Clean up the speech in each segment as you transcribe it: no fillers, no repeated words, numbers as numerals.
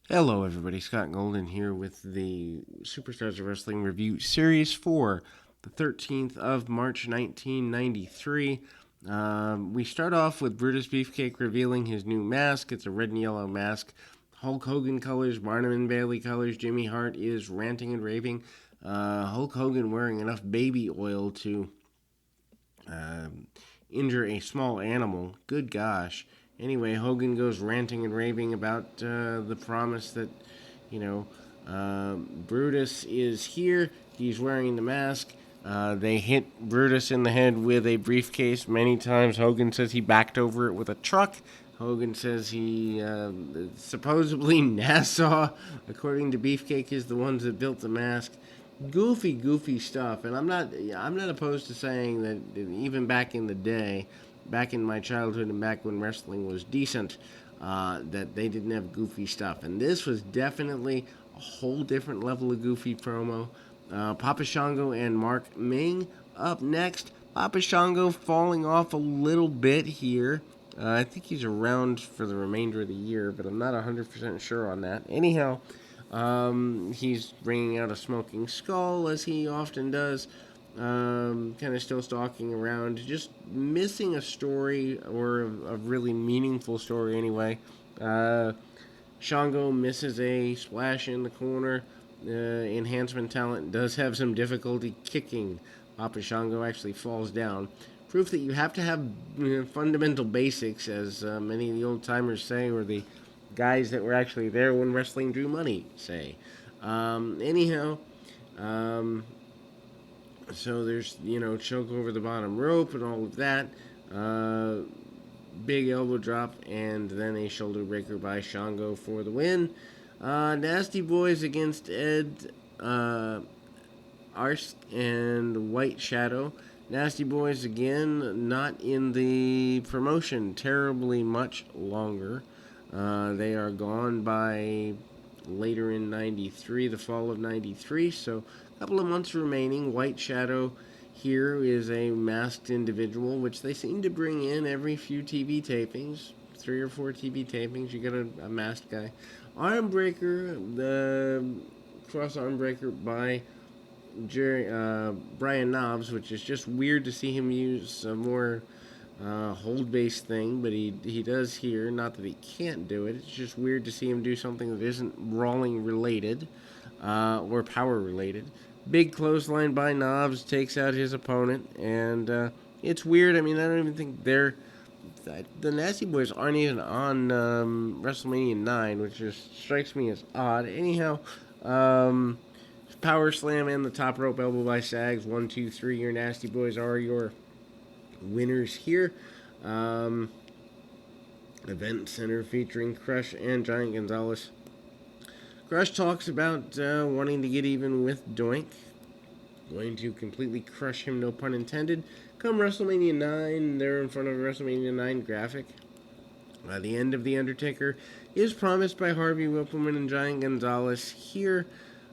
Hello, everybody. Scott Golden here with the Superstars of Wrestling Review Series 4, the 13th of March, 1993. We start off with Brutus Beefcake revealing his new mask. It's a red and yellow mask. Hulk Hogan colors, Barnum and Bailey colors. Jimmy Hart is ranting and raving. Hulk Hogan wearing enough baby oil to uh, injure a small animal. Good gosh. Anyway, Hogan goes ranting and raving about the promise that, you know, Brutus is here. He's wearing the mask. They hit Brutus in the head with a briefcase many times. Hogan says he backed over it with a truck. Hogan says he supposedly Nassau, according to Beefcake, is the ones that built the mask. Goofy stuff, and I'm not opposed to saying that even back in the day, back in my childhood and back when wrestling was decent, that they didn't have goofy stuff, and this was definitely a whole different level of goofy promo. Papa Shango and Mark Ming up next. Papa Shango falling off a little bit here. I think he's around for the remainder of the year, but I'm not 100% sure on that. Anyhow, he's bringing out a smoking skull, as he often does. Kind of still stalking around, just missing a story or a really meaningful story anyway. Uh, Shango misses a splash in the corner. Enhancement talent does have some difficulty kicking. Papa Shango actually falls down. Proof that you have to have fundamental basics, as many of the old timers say, or the guys that were actually there when wrestling drew money say. Anyhow, um, so there's choke over the bottom rope and all of that. Uh, Big elbow drop and then a shoulder breaker by Shango for the win. Nasty Boys against Ed Arst and White Shadow. Nasty Boys again, not in the promotion terribly much longer. They are gone by later in 93, the fall of 93, so a couple of months remaining. White Shadow here is a masked individual, which they seem to bring in every few TV tapings. 3 or 4 TV tapings, you get a masked guy. Armbreaker, the cross armbreaker by Brian Knobs, which is just weird to see him use a more hold based thing, but he does here. Not that he can't do it. It's just weird to see him do something that isn't brawling related or power related. Big clothesline by Knobs takes out his opponent, and it's weird. I mean, I don't even think the Nasty Boys aren't even on WrestleMania 9, which just strikes me as odd. Anyhow, power slam and the top rope elbow by Sags. 1, 2, 3. Your Nasty Boys are your winners here. Um, Event Center featuring Crush and Giant Gonzalez. Crush talks about wanting to get even with Doink. Going to completely crush him, no pun intended. Come WrestleMania 9, they're in front of a WrestleMania 9 graphic. The end of The Undertaker is promised by Harvey Whippleman and Giant Gonzalez here.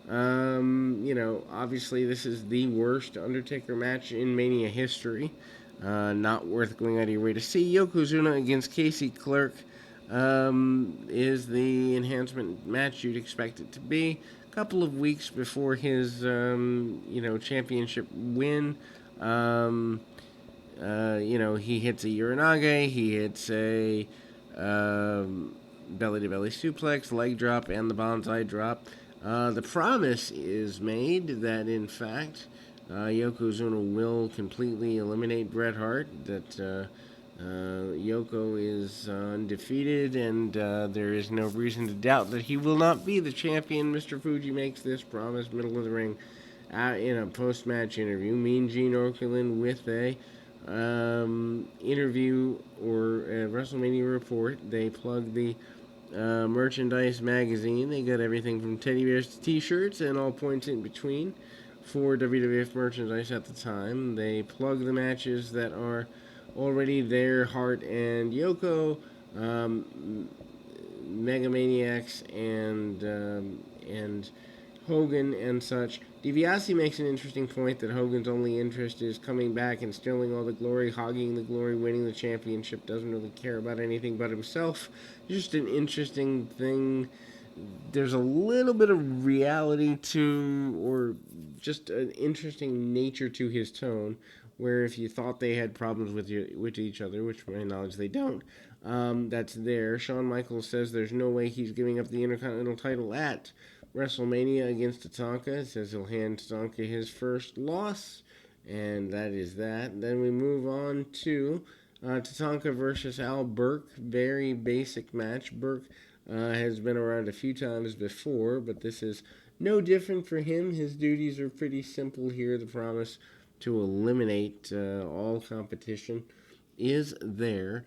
Obviously, this is the worst Undertaker match in Mania history. Not worth going out of your way to see. Yokozuna against Casey Clark is the enhancement match you'd expect it to be. A couple of weeks before his, championship win. He hits a Uranage, he hits a belly to belly suplex, leg drop, and the bonsai drop. The promise is made that, in fact, Yokozuna will completely eliminate Bret Hart, that Yoko is undefeated, and there is no reason to doubt that he will not be the champion. Mr. Fuji makes this promise, middle of the ring, in a post-match interview. Mean Gene Okerlund with a interview or a WrestleMania report. They plug the merchandise magazine. They got everything from teddy bears to t-shirts and all points in between for WWF merchandise at the time. They plug the matches that are already there: Hart and Yoko, Megamaniacs, and Hogan and such. DiBiase makes an interesting point that Hogan's only interest is coming back and stealing all the glory, hogging the glory, winning the championship, doesn't really care about anything but himself. Just an interesting thing there's a little bit of reality to, or just an interesting nature to his tone, where if you thought they had problems with each other, which to my knowledge they don't, that's there. Shawn Michaels says there's no way he's giving up the Intercontinental title at WrestleMania against Tatanka. Says he'll hand Tatanka his first loss, and that is that. Then we move on to Tatanka versus Al Burke. Very basic match. Burke has been around a few times before, but this is no different for him. His duties are pretty simple here. The promise to eliminate all competition is there.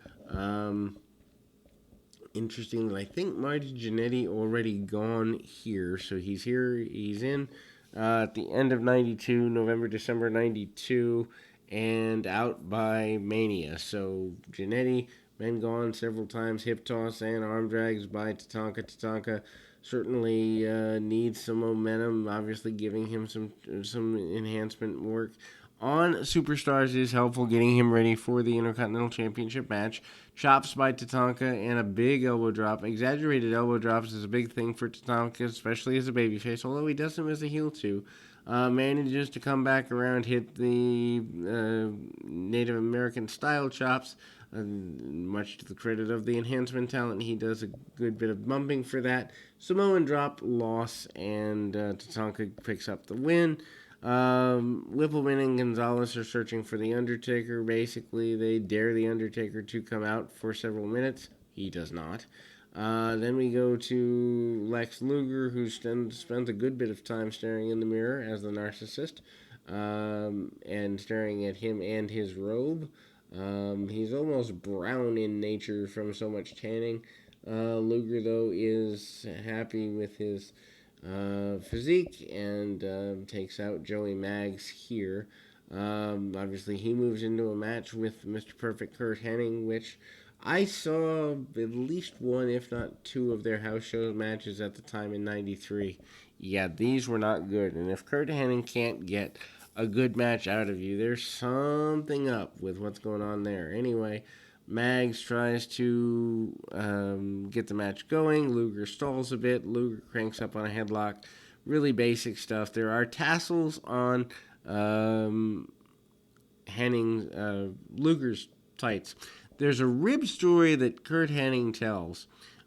Interesting that I think Marty Jannetty already gone here, so he's here. He's in at the end of '92, November, December '92, and out by Mania. So Jannetty been gone several times, hip toss and arm drags by Tatanka. Tatanka certainly needs some momentum. Obviously, giving him some enhancement work on Superstars is helpful, getting him ready for the Intercontinental Championship match. Chops by Tatanka and a big elbow drop. Exaggerated elbow drops is a big thing for Tatanka, especially as a babyface, although he does them as a heel too. Manages to come back around, hit the Native American style chops. Much to the credit of the enhancement talent, he does a good bit of bumping for that. Samoan drop, loss, and Tatanka picks up the win. Whippleman and Gonzalez are searching for The Undertaker. Basically, they dare The Undertaker to come out for several minutes. He does not. Then we go to Lex Luger, who spends a good bit of time staring in the mirror as the narcissist, and staring at him and his robe. He's almost brown in nature from so much tanning. Luger, though, is happy with his physique and takes out Joey Maggs here. Obviously, he moves into a match with Mr. Perfect Curt Hennig, which I saw at least one, if not two, of their house show matches at the time in '93. Yeah, these were not good. And if Curt Hennig can't get a good match out of you, there's something up with what's going on there. Anyway, Maggs tries to get the match going. Luger stalls a bit. Luger cranks up on a headlock. Really basic stuff. There are tassels on Luger's tights. There's a rib story that Curt Hennig tells,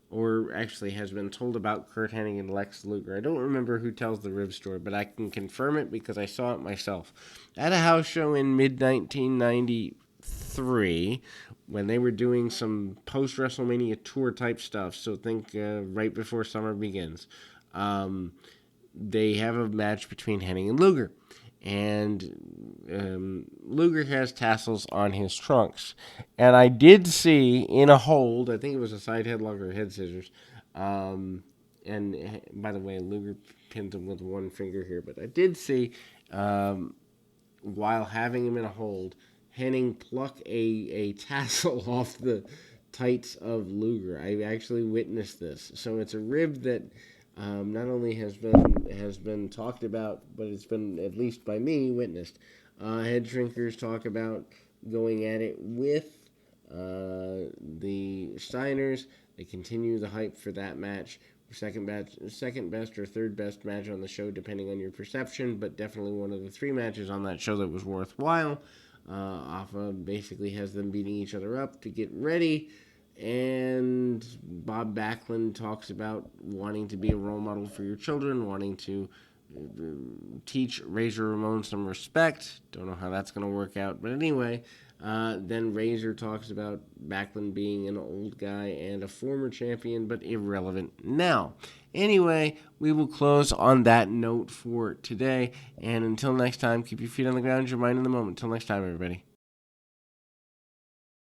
or actually has been told about Curt Hennig and Lex Luger. I don't remember who tells the rib story, but I can confirm it because I saw it myself. At a house show in mid-1993, when they were doing some post-WrestleMania tour type stuff, so think right before summer begins, they have a match between Hennig and Luger. And Luger has tassels on his trunks. And I did see in a hold, I think it was a side headlock or head scissors. And by the way, Luger pinned him with one finger here. But I did see, while having him in a hold, Hennig pluck a tassel off the tights of Luger. I actually witnessed this. So it's a rib that not only has been talked about, but it's been, at least by me, witnessed. Head Shrinkers talk about going at it with the Steiners. They continue the hype for that match. Second best or third best match on the show, depending on your perception, but definitely one of the three matches on that show that was worthwhile. Alpha basically has them beating each other up to get ready. And Bob Backlund talks about wanting to be a role model for your children, wanting to teach Razor Ramon some respect. Don't know how that's going to work out. But anyway, then Razor talks about Backlund being an old guy and a former champion, but irrelevant now. Anyway, we will close on that note for today. And until next time, keep your feet on the ground, your mind in the moment. Until next time, everybody.